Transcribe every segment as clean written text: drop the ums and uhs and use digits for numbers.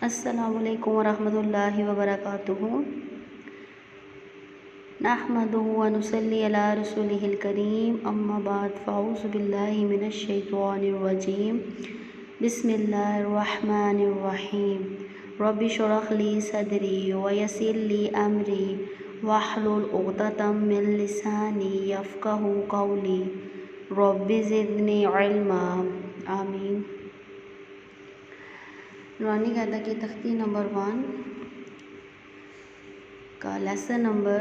السلام علیکم ورحمۃ اللہ وبرکاتہ۔ نحمده ونصلی علی رسولہ الکریم، اما بعد فاعوذ باللہ من الشیطان الرجیم، بسم اللہ الرحمن الرحیم۔ رب اشرح لی صدری ویسر لی امری واحلل عقدۃ من لسانی یفقہوا قولی، رب زدنی علما، آمین۔ نورانی قاعدہ کی تختی نمبر 1 کا لیسن نمبر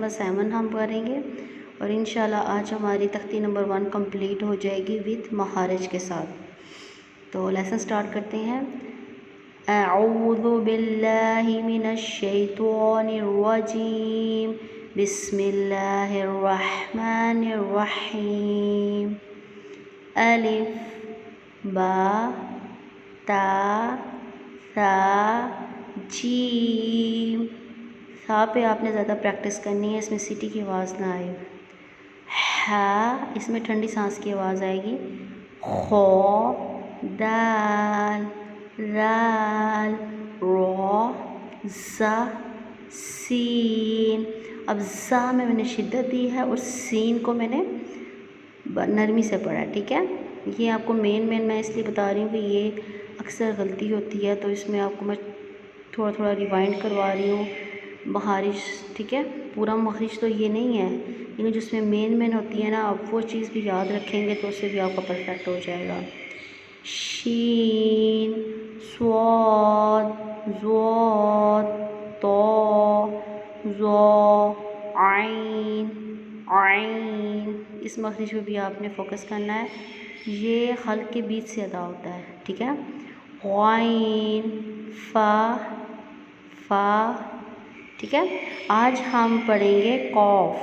7 ہم پڑھیں گے، اور انشاءاللہ آج ہماری تختی نمبر 1 کمپلیٹ ہو جائے گی وتھ مخارج کے ساتھ۔ تو لیسن سٹارٹ کرتے ہیں۔ اعوذ باللہ من الشیطان الرجیم، بسم اللہ الرحمن الرحیم۔ الف با تا ثا جیم۔ ثا پہ آپ نے زیادہ پریکٹس کرنی ہے، اس میں سٹی کی آواز نہ آئے۔ ہا، اس میں ٹھنڈی سانس کی آواز آئے گی۔ خو، دال، رال، را، زا، سین۔ اب زا میں نے شدت دی ہے اور سین کو میں نے نرمی سے پڑھا ہے، ٹھیک ہے۔ یہ آپ کو میں اس لیے بتا رہی ہوں کہ یہ اکثر غلطی ہوتی ہے، تو اس میں آپ کو میں تھوڑا تھوڑا ریوائنڈ کروا رہی ہوں مخارج، ٹھیک ہے۔ پورا مخارج تو یہ نہیں ہے، لیکن جس میں مین ہوتی ہے نا، آپ وہ چیز بھی یاد رکھیں گے تو اس سے بھی آپ کا پرفیکٹ ہو جائے گا۔ شین، صاد، ضاد، طا، ظا، عین، عین۔ اس مخرج پہ بھی آپ نے فوکس کرنا ہے، یہ خلق کے بیچ سے ادا ہوتا ہے، ٹھیک ہے۔ غین، فا، فا، ٹھیک ہے۔ آج ہم پڑھیں گے قوف۔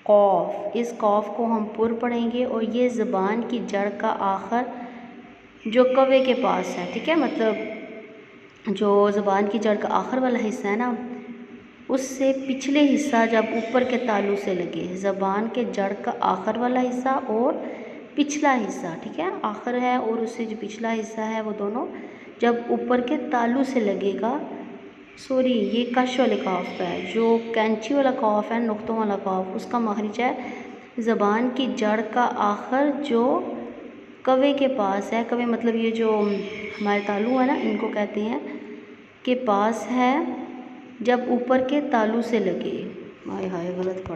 قوف، اس قوف کو ہم پر پڑھیں گے، اور یہ زبان کی جڑ کا آخر جو کوے کے پاس ہے، ٹھیک ہے، مطلب جو زبان کی جڑ کا آخر والا حصہ ہے نا، اس سے پچھلے حصہ جب اوپر کے تالو سے لگے، زبان کے جڑ کا آخر والا حصہ اور پچھلا حصہ، ٹھیک ہے، آخر ہے اور اس سے جو پچھلا حصہ ہے وہ دونوں جب اوپر کے تالو سے لگے گا، سوری یہ کش والے قاف کا ہے، جو کینچی والا قاف ہے، نقطوں والا قاف، اس کا مخرج ہے زبان کی جڑ کا آخر جو کوے کے پاس ہے۔ کوے مطلب یہ جو ہمارے تالو ہے نا، ان کو کہتے ہیں کے پاس ہے، جب اوپر کے تالو سے لگے۔ ہائے ہائے غلط پڑھ